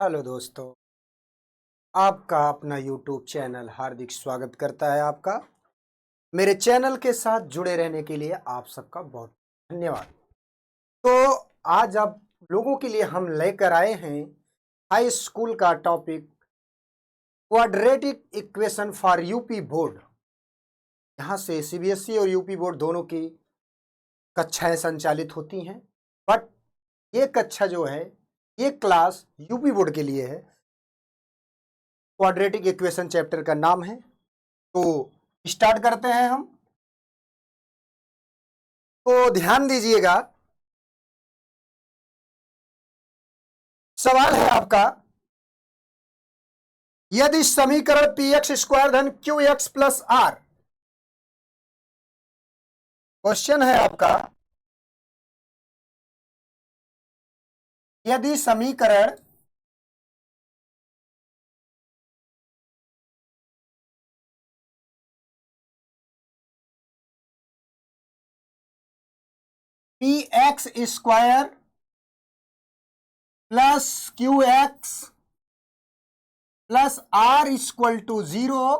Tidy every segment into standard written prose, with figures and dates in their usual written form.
Hello दोस्तों, आपका अपना यूट्यूब चैनल हार्दिक स्वागत करता है। आपका मेरे चैनल के साथ जुड़े रहने के लिए आप सबका बहुत धन्यवाद। तो आज आप लोगों के लिए हम लेकर आए हैं हाई स्कूल का topic quadratic equation for UP board. यहाँ से सीबीएसई और यूपी बोर्ड दोनों की कक्षाएं संचालित होती हैं, बट ये कक्षा जो है, ये क्लास यूपी बोर्ड के लिए है। क्वाड्रेटिक इक्वेशन चैप्टर का नाम है। तो स्टार्ट करते हैं हम। तो ध्यान दीजिएगा, सवाल है आपका, यदि समीकरण पी एक्स स्क्वायर धन Q X plus R, question है आपका, यदि समीकरण P X square plus Q X plus R equal to 0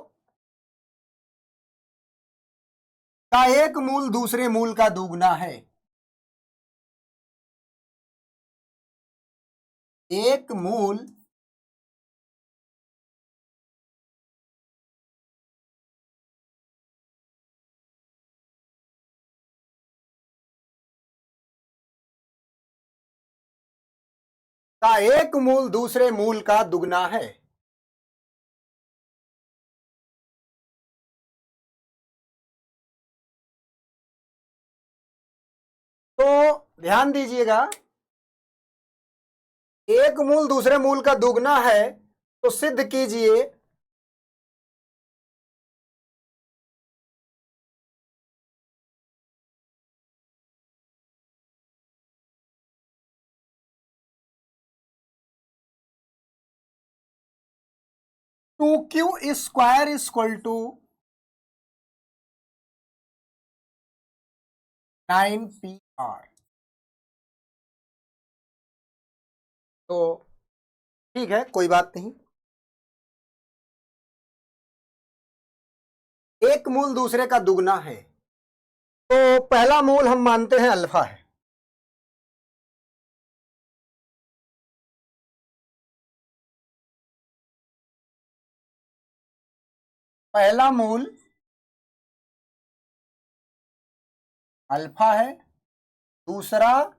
का एक मूल दूसरे मूल का दुगना है। एक मूल का एक मूल दूसरे मूल का दुगना है। तो ध्यान दीजिएगा, एक मूल दूसरे मूल का दुगना है तो सिद्ध कीजिए two Q square equal to 9 PR। तो ठीक है, कोई बात नहीं। एक मूल दूसरे का दुगना है, तो पहला मूल हम मानते हैं अल्फा है। पहला मूल अल्फा है, दूसरा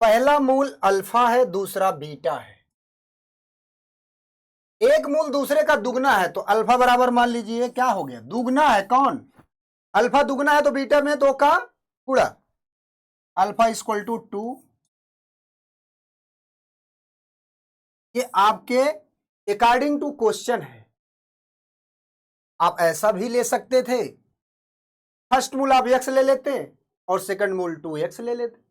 पहला मूल अल्फा है, दूसरा बीटा है। एक मूल दूसरे का दुगना है तो अल्फा बराबर मान लीजिए क्या हो गया, दुगना है। कौन? अल्फा दुगना है तो बीटा में 2 का गुणा। Alpha equal to 2। ये आपके अकॉर्डिंग टू क्वेश्चन है। आप ऐसा भी ले सकते थे, फर्स्ट मूल आप एक्स ले लेते और सेकंड मूल 2x ले लेते,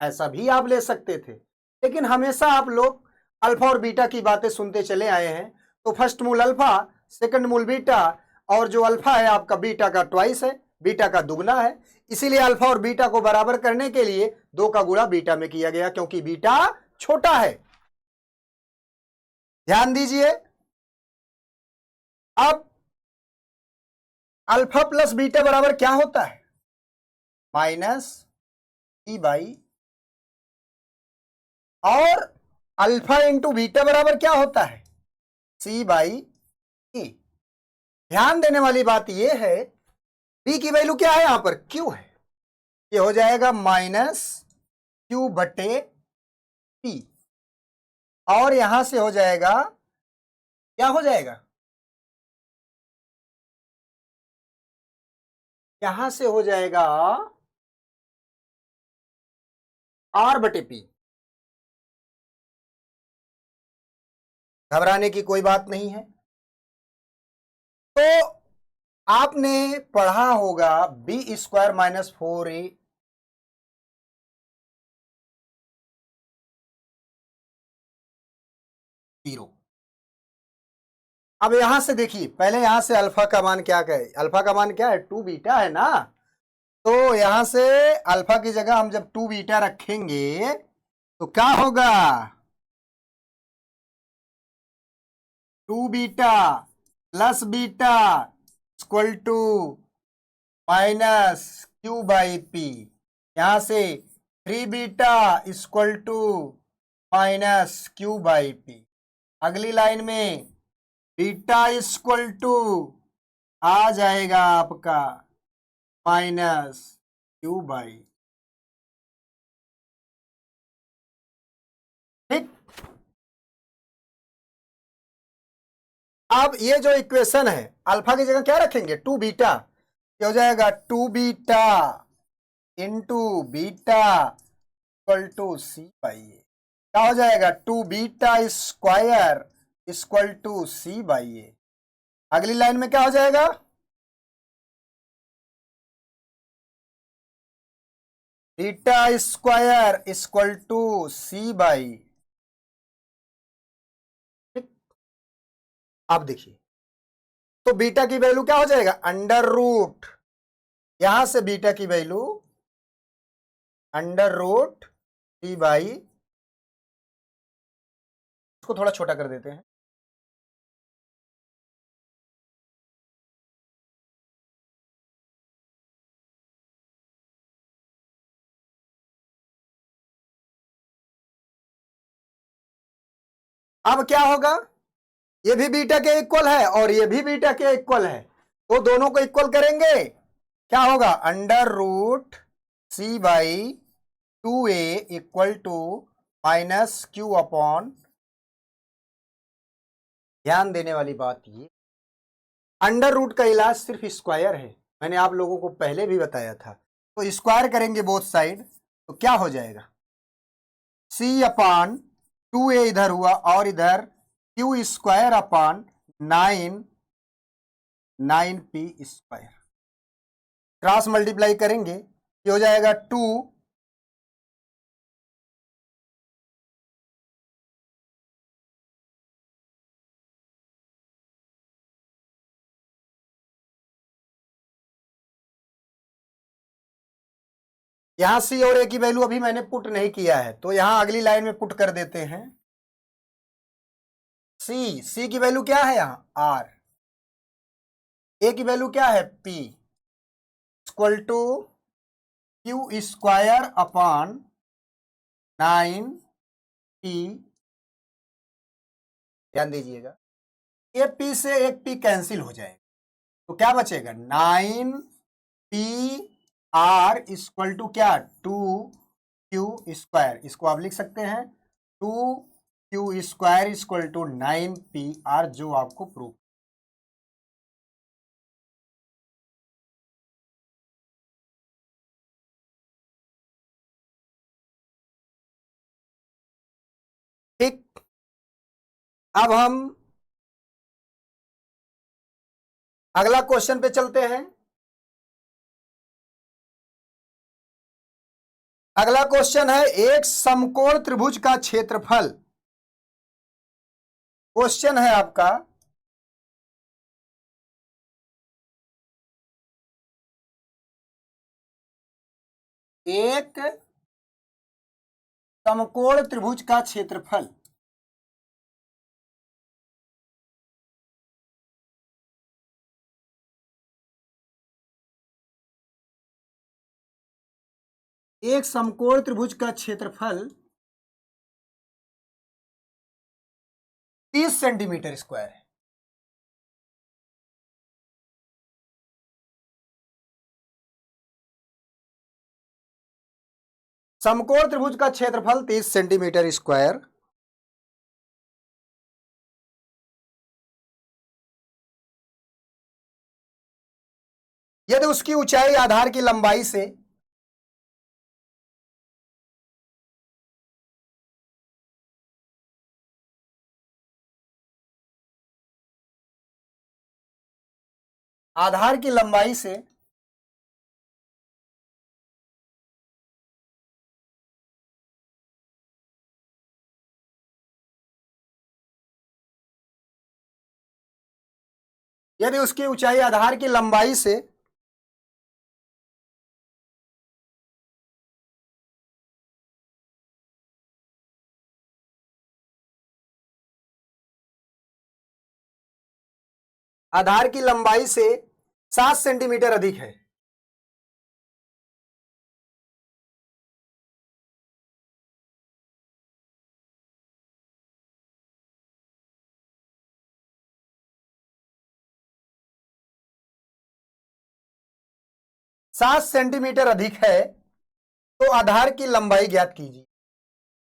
ऐसा भी आप ले सकते थे। लेकिन हमेशा आप लोग अल्फा और बीटा की बातें सुनते चले आए हैं, तो फर्स्ट मूल अल्फा, सेकंड मूल बीटा, और जो अल्फा है आपका बीटा का ट्वाइस है, बीटा का दुगना है। इसीलिए अल्फा और बीटा को बराबर करने के लिए 2 का गुणा बीटा में किया गया, क्योंकि बीटा छोटा है। ध्यान दीजिए, अब अल्फा प्लस बीटा बराबर क्या होता है? -c/, और अल्फा इंटू बीटा बराबर क्या होता है? c/e। ध्यान देने वाली बात यह है, b की वैल्यू क्या है, यहां पर q है। ये हो जाएगा -q/p, और यहां से हो जाएगा, क्या हो जाएगा, यहां से हो जाएगा r/p। घबराने की कोई बात नहीं है। तो आपने पढ़ा होगा b² - 4a 0। अब यहां से देखिए, पहले यहां से अल्फा का मान क्या है, अल्फा का मान क्या है, 2 बीटा है ना। तो यहां से अल्फा की जगह हम जब 2 बीटा रखेंगे तो क्या होगा? 2 beta plus beta equal to minus Q by P. यहां से 3 beta equal to minus Q by P. अगली लाइन में बीटा इक्वल टू आ जाएगा आपका माइनस क्यू बाई। ठीक। अब ये जो इक्वेशन है अल्फा की जगह क्या रखेंगे? 2 बीटा। क्या हो जाएगा? 2 beta into beta equal to C by A. क्या हो जाएगा? 2 beta square equal to C by A. अगली लाइन में क्या हो जाएगा? Beta square equal to C by. ठीक। अब देखिए, तो बीटा की वैल्यू क्या हो जाएगा? अंडर रूट, यहां से बीटा की value under root C by, इसको थोड़ा छोटा कर देते हैं। अब क्या होगा? ये भी बीटा के इक्वल है और ये भी बीटा के इक्वल है, तो दोनों को इक्वल करेंगे। क्या होगा? Under root C by 2a equal to minus Q upon. ध्यान देने वाली बात ये, अंडर रूट का इलाज सिर्फ स्क्वायर है, मैंने आप लोगों को पहले भी बताया था। तो स्क्वायर करेंगे बोथ साइड, तो क्या हो जाएगा? सी अपॉन 2a इधर हुआ और इधर Q square upon 9 P square. Cross multiply करेंगे, ये हो जाएगा 2 यहां सी और ए की वैल्यू अभी मैंने पुट नहीं किया है, तो यहां अगली लाइन में पुट कर देते हैं। सी की वैल्यू क्या है? यहां आर। ए की वैल्यू क्या है? P equal to Q square upon 9 P. ध्यान दीजिएगा, ए पी से एक पी कैंसिल हो जाएगा, तो क्या बचेगा? 9 पी आर इक्वल टू क्या? 2 क्यू स्क्वायर। इसको आप लिख सकते हैं 2 Q square equal to 9 P R, जो आपको प्रूव। ठीक। अब हम अगला क्वेश्चन पे चलते हैं। अगला क्वेश्चन है एक समकोण त्रिभुज का क्षेत्रफल। क्वेश्चन है आपका, एक समकोण त्रिभुज का क्षेत्रफल। एक समकोण त्रिभुज का क्षेत्रफल 30 सेंटीमीटर स्क्वायर है। समकोण त्रिभुज का क्षेत्रफल 30 सेंटीमीटर स्क्वायर। यदि उसकी ऊंचाई आधार की लंबाई से आधार की लंबाई से यदि उसकी ऊंचाई आधार की लंबाई से आधार की लंबाई से 7 सेंटीमीटर अधिक है। सात सेंटीमीटर अधिक है तो आधार की लंबाई ज्ञात कीजिए।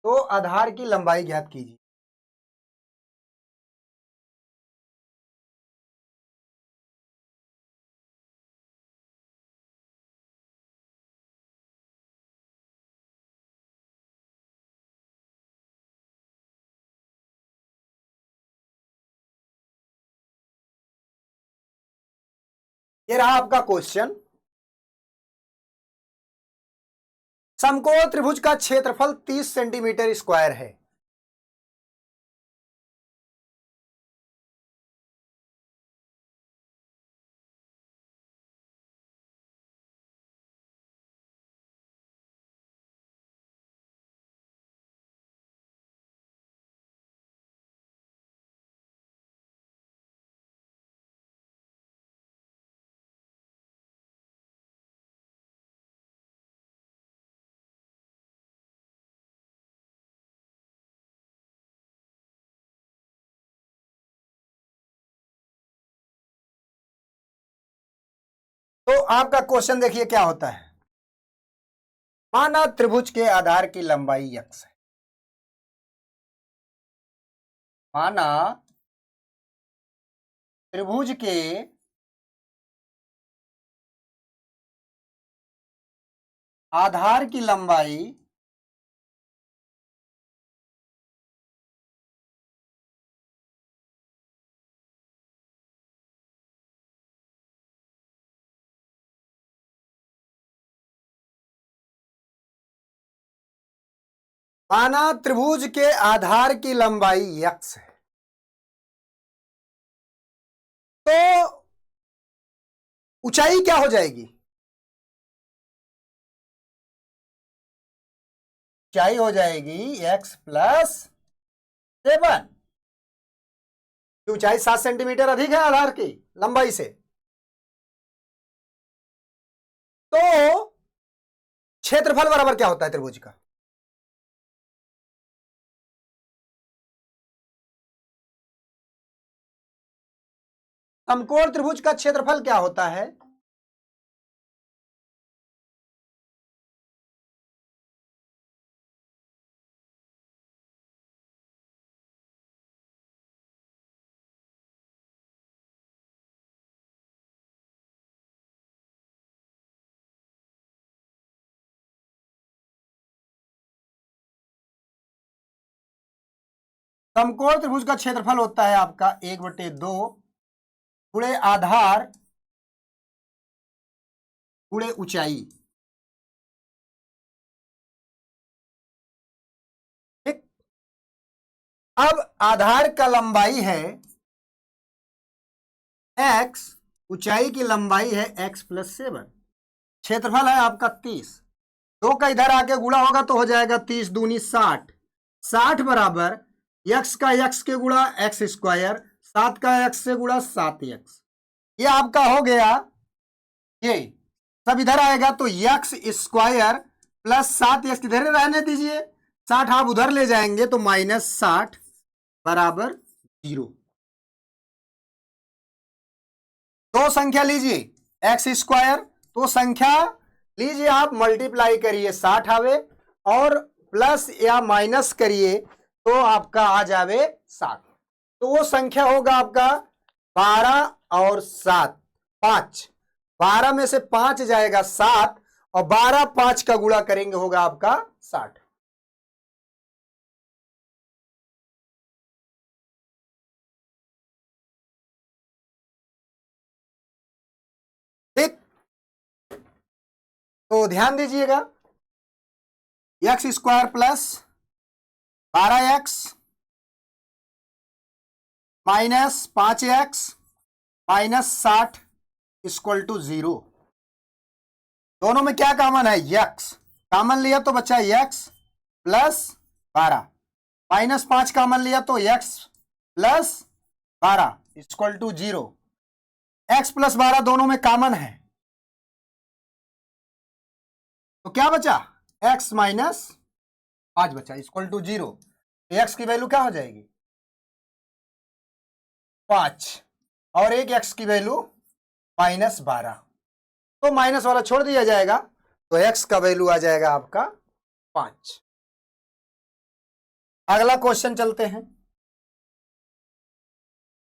तो आधार की लंबाई ज्ञात कीजिए। ये रहा आपका क्वेश्चन। समकोण त्रिभुज का क्षेत्रफल 30 सेंटीमीटर स्क्वायर है। तो आपका क्वेश्चन देखिए क्या होता है। माना त्रिभुज के आधार की लंबाई x है। माना त्रिभुज के आधार की लंबाई माना त्रिभुज के आधार की लंबाई x है। तो ऊंचाई क्या हो जाएगी? ऊंचाई हो जाएगी x प्लस 7। ऊंचाई 7 सेंटीमीटर अधिक है आधार की लंबाई से। तो क्षेत्रफल बराबर क्या होता है त्रिभुज का? समकोण त्रिभुज का क्षेत्रफल क्या होता है? समकोण त्रिभुज का क्षेत्रफल होता है आपका 1/2 गुणे आधार गुणे ऊंचाई। ठीक। अब आधार का लंबाई है x, ऊंचाई की लंबाई है x प्लस 7। क्षेत्रफल है आपका 30। 2 का इधर आके गुणा होगा तो हो जाएगा 30 दूनी 60। 60 बराबर x का x के गुणा x स्क्वायर, 7 का x से गुणा 7x। ये आपका हो गया। ये सब इधर आएगा तो x स्क्वायर प्लस 7x इधर रहने दीजिए। 60 आप उधर ले जाएंगे तो -60 बराबर 0। दो संख्या लीजिए x स्क्वायर, तो संख्या लीजिए आप मल्टीप्लाई करिए 60 आवे और प्लस या माइनस करिए तो आपका आ जावे 60। तो वो संख्या होगा आपका 12 और 7 5। 12 में से 5 जाएगा 7 और 12 5 का गुणा करेंगे होगा आपका 60। ठीक। तो ध्यान दीजिएगा x square plus 12x minus 5x minus 60 equal to 0। दोनों में क्या कॉमन है? x कॉमन लिया तो बचा x प्लस 12, -5 कॉमन लिया तो x plus 12 equal to 0। x plus 12 दोनों में कॉमन है, तो क्या बचा, x माइनस 5 बचा, इक्वल टू 0। x की वैल्यू क्या हो जाएगी, 5, और एक x की वैल्यू -12, तो माइनस वाला छोड़ दिया जाएगा, तो x का वैल्यू आ जाएगा आपका 5। अगला क्वेश्चन चलते हैं।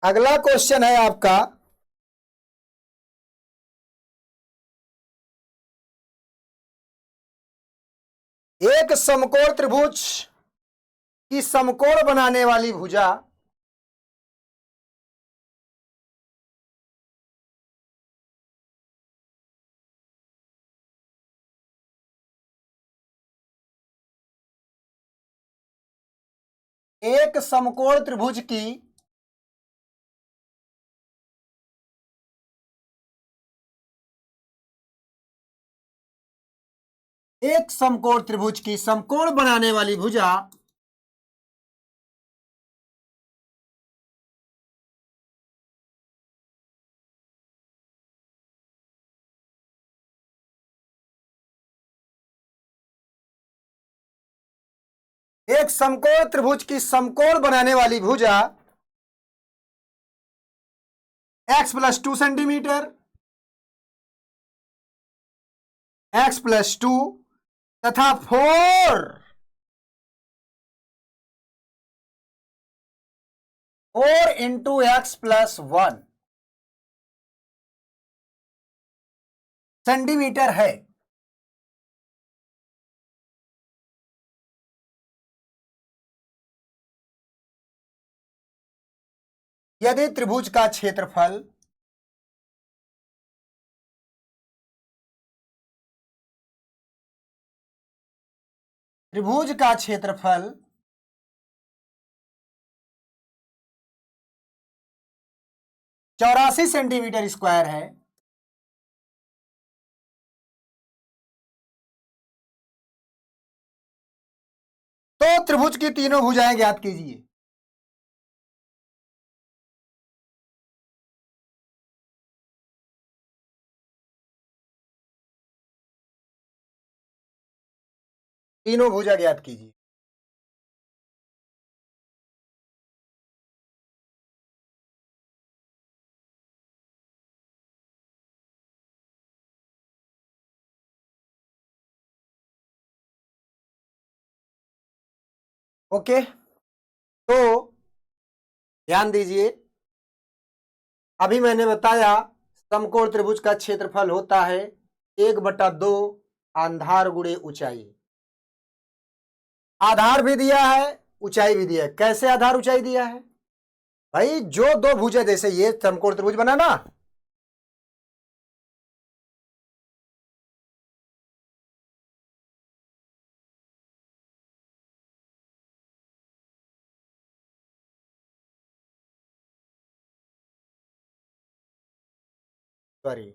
अगला क्वेश्चन है आपका, एक समकोण त्रिभुज की समकोण बनाने वाली भुजा एक समकोण त्रिभुज की एक समकोण त्रिभुज की समकोण बनाने वाली भुजा एक समकोण त्रिभुज की समकोण बनाने वाली भुजा x plus 2 centimetre, x plus 2 तथा 4 इंटू एक्स प्लस 1 सेंटीमीटर है। यदि त्रिभुज का क्षेत्रफल त्रिभुज का क्षेत्रफल 84 सेंटीमीटर स्क्वायर है, तो त्रिभुज की तीनों भुजाएं ज्ञात कीजिए। तीनों भुजा ज्ञात कीजिए। ओके, तो ध्यान दीजिए, अभी मैंने बताया समकोण त्रिभुज का क्षेत्रफल होता है 1/2 आधार गुणे ऊंचाई। आधार भी दिया है, ऊंचाई भी दिया है। कैसे आधार ऊंचाई दिया है भाई, जो दो भुजा, जैसे ये समकोण त्रिभुज बना ना, सॉरी,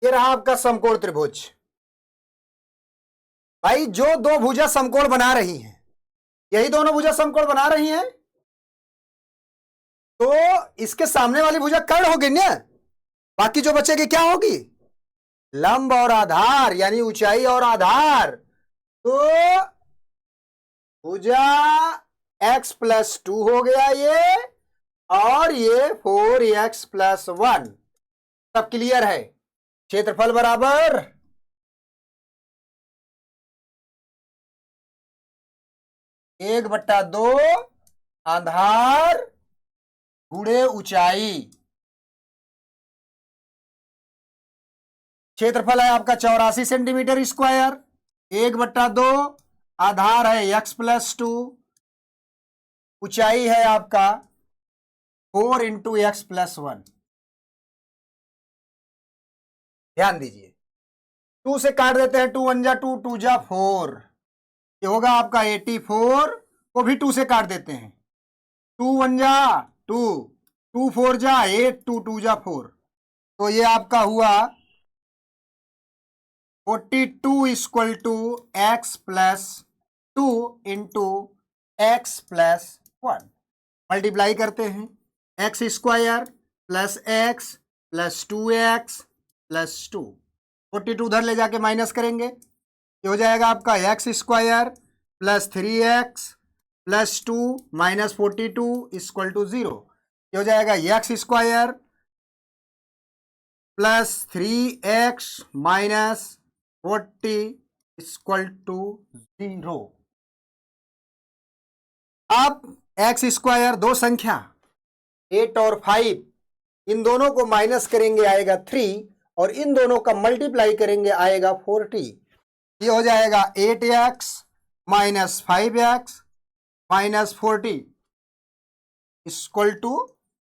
ये रहा आपका समकोण त्रिभुज। भाई जो दो भुजा समकोण बना रही हैं, यही दोनों भुजा समकोण बना रही हैं, तो इसके सामने वाली भुजा कर्ण होगी ना, बाकी जो बचेगी क्या होगी, लंब और आधार, यानी ऊंचाई और आधार। तो भुजा x प्लस 2 हो गया ये, और ये 4x प्लस 1। सब क्लियर है। क्षेत्रफल बराबर 1/2 आधार गुणे ऊंचाई। क्षेत्रफल है आपका 84 सेंटीमीटर स्क्वायर, 1/2 आधार है x प्लस 2, ऊंचाई है आपका 4 इंटू एक्स प्लस 1। ध्यान दीजिए, 2 से काट देते हैं, 2 1 जा 2, 2 जा 4, ये होगा आपका 84 को भी 2 से काट देते हैं, 2 1 जा 2, 2 4 जा 8, 2 2 जा 4, तो ये आपका हुआ 42 equal to X plus 2 into X plus 1। Multiply करते हैं, x square plus 2x plus 2, 42 उधर ले जाके माइनस करेंगे, ये हो जाएगा आपका X square plus 3x plus 2 minus 42 equal to 0, ये हो जाएगा X square plus 3x minus 40 equal to 0। अब एक्स स्क्वायर दो संख्या 8 और 5, इन दोनों को माइनस करेंगे आएगा 3, और इन दोनों का मल्टीप्लाई करेंगे आएगा 40, ये हो जाएगा 8x minus 5x minus 40 equal to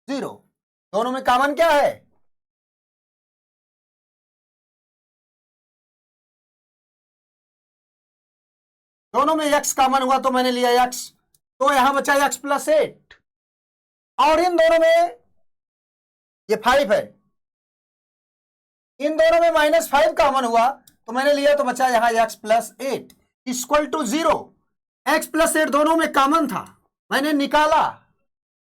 0। दोनों में कॉमन क्या है? दोनों में x कॉमन हुआ तो मैंने लिया x, तो यहां बचा x प्लस 8, और इन दोनों में ये 5 है, इन दोनों में माइनस 5 कॉमन हुआ तो मैंने लिया तो बचा यहां x plus 8 equal to 0। x plus 8 दोनों में कॉमन था, मैंने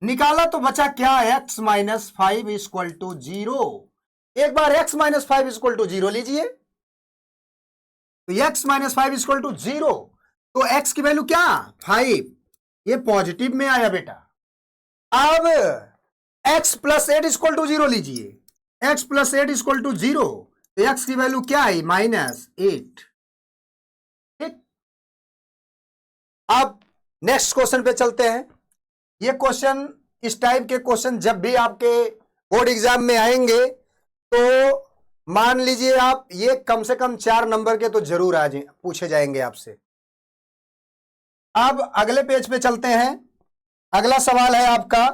निकाला तो बचा क्या? x minus 5 equal to 0। एक बार x माइनस 5 इक्वल टू 0 लीजिए, तो x माइनस 5 इक्वल टू 0, तो x की वैल्यू क्या? 5, ये पॉजिटिव में आया बेटा। अब x प्लस 8 इक्वल टू 0 लीजिए, x प्लस 8 इक्वल टू 0, तो x की वैल्यू क्या है? -8। ठीक, अब नेक्स्ट क्वेश्चन पे चलते हैं। ये क्वेश्चन, इस टाइप के क्वेश्चन जब भी आपके बोर्ड एग्जाम में आएंगे तो मान लीजिए आप, ये कम से कम 4 नंबर के तो जरूर आ जाए, पूछे जाएंगे आपसे। अब अगले पेज पे चलते हैं। अगला सवाल है आपका,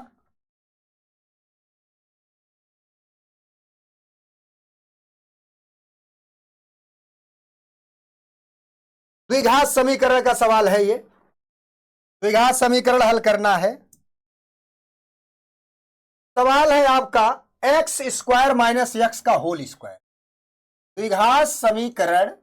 द्विघात समीकरण का सवाल है। ये द्विघात समीकरण हल करना है। सवाल है आपका एक्स स्क्वायर माइनस एक्स का होल स्क्वायर। द्विघात समीकरण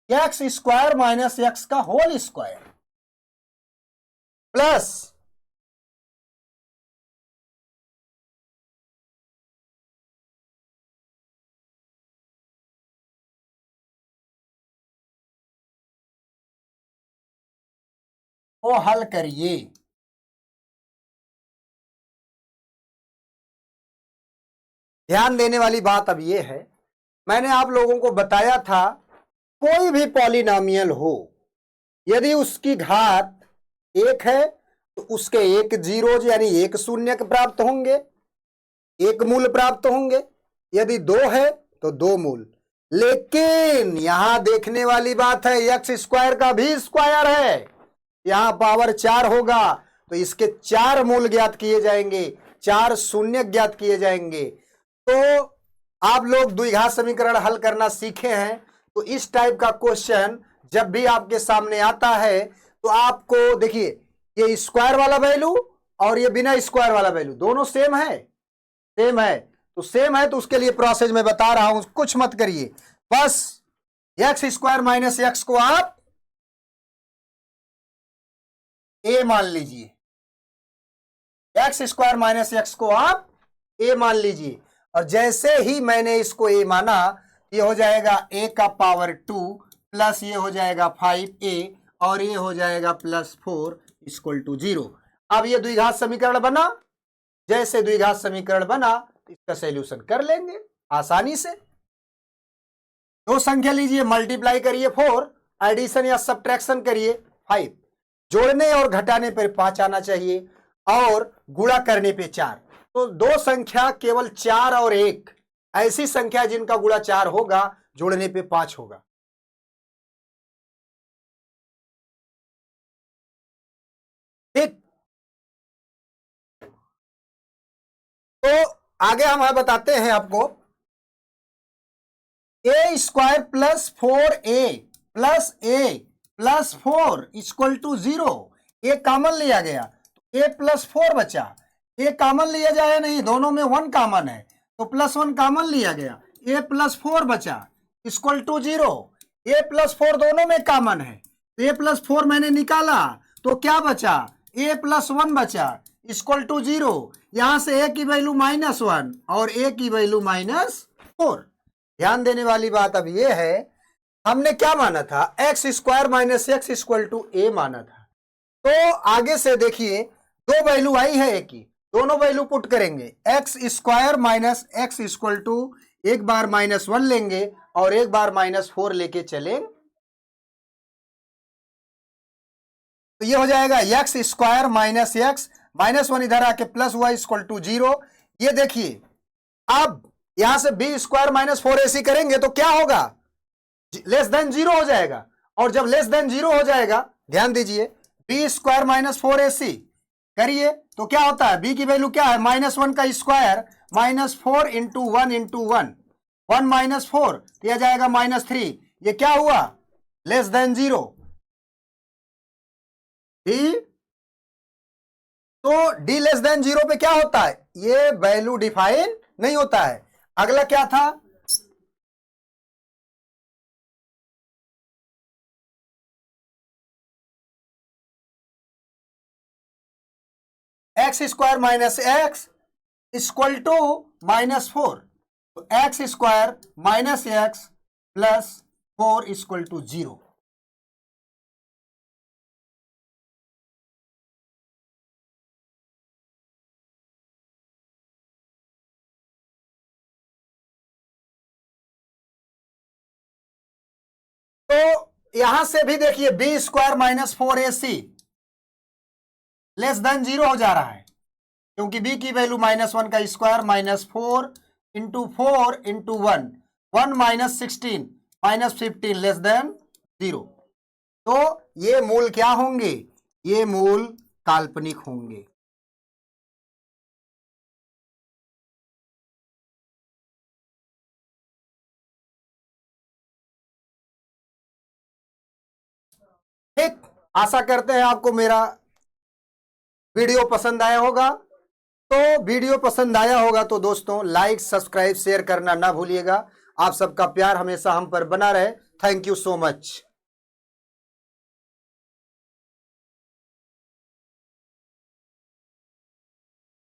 एक्स स्क्वायर माइनस एक्स का होल स्क्वायर प्लस को हल करिए। ध्यान देने वाली बात अब यह है, मैंने आप लोगों को बताया था कोई भी पॉलिनोमियल हो, यदि उसकी घात 1 है तो उसके एक जीरोज यानी एक शून्य प्राप्त होंगे, एक मूल प्राप्त होंगे। यदि 2 है तो 2 मूल। लेकिन यहां देखने वाली बात है, एक्स स्क्वायर का भी स्क्वायर है, यहां पावर 4 होगा तो इसके 4 मूल ज्ञात किए जाएंगे, 4 शून्य ज्ञात किए जाएंगे। तो आप लोग द्विघात समीकरण हल करना सीखे हैं, तो इस टाइप का क्वेश्चन जब भी आपके सामने आता है तो आपको देखिए, ये स्क्वायर वाला वैल्यू और ये बिना स्क्वायर वाला वैल्यू दोनों सेम है, सेम है तो उसके लिए प्रोसेस मैं बता रहा हूं, कुछ मत करिए, बस एक्स स्क्वायर माइनस एक्स को आप ए मान लीजिए, एक्स स्क्वायर माइनस एक्स को आप ए मान लीजिए, और जैसे ही मैंने इसको ए माना, ये हो जाएगा ए का पावर 2 प्लस ये हो जाएगा 5a और ये हो जाएगा +4 इक्वल टू 0। अब ये द्विघात समीकरण बना, जैसे द्विघात समीकरण बना इसका सॉल्यूशन कर लेंगे आसानी से। दो संख्या लीजिए, मल्टीप्लाई करिए 4, एडिशन या सब्ट्रैक्शन करिए 5, जोड़ने और घटाने पर 5 आना चाहिए और गुणा करने पे 4। तो दो संख्या केवल 4 और 1 ऐसी संख्या जिनका गुणा 4 होगा, जोड़ने पे 5 होगा। तो आगे हम बताते हैं आपको, A square plus 4a+a+4 equal to 0। A common लिया गया तो a+4 बचा, ए कॉमन लिया जाए नहीं, दोनों में 1 कॉमन है तो +1 कॉमन लिया गया, a+4 बचा इक्वल टू 0। a+4 दोनों में कॉमन है तो a+4 मैंने निकाला तो क्या बचा, a+1 बचा इक्वल टू 0। यहां से a की वैल्यू -1 और a की वैल्यू -4। ध्यान देने वाली बात अब यह है, हमने क्या माना था, x² - x equal to a माना था। तो आगे से देखिए, दो वैल्यू आई है a की, दोनों वैल्यू पुट करेंगे, x² - x इक्वल टू एक बार -1 लेंगे और एक बार -4 लेके चलें, तो ये हो जाएगा x² - x, -1 इधर आके +y इक्वल टू 0। ये देखिए, अब यहां से b² - 4ac करेंगे तो क्या होगा, <0 हो जाएगा, और जब <0 हो जाएगा, ध्यान दीजिए, b² - 4ac करिए तो क्या होता है, b की वैल्यू क्या है, -1 का स्क्वायर -4 इंटू 1 इंटू 1, 1 - 4 दिया जाएगा -3, ये क्या हुआ, <0। तो d <0 पे क्या होता है, ये वैल्यू डिफाइन नहीं होता है। अगला क्या था, x² - x इक्वल टू -4, तो x² - x plus 4 equal to 0। तो यहां से भी देखिए, b² - 4ac <0 हो जा रहा है, क्योंकि b की वैल्यू -1 का स्क्वायर -4 इंटू 4 इंटू 1, 1 - 16 -15 <0। तो ये मूल क्या होंगे, ये मूल काल्पनिक होंगे। ठीक, आशा करते हैं आपको मेरा वीडियो पसंद आया होगा। तो वीडियो पसंद आया होगा तो दोस्तों लाइक, सब्सक्राइब, शेयर करना ना भूलिएगा। आप सबका प्यार हमेशा हम पर बना रहे। Thank you so much.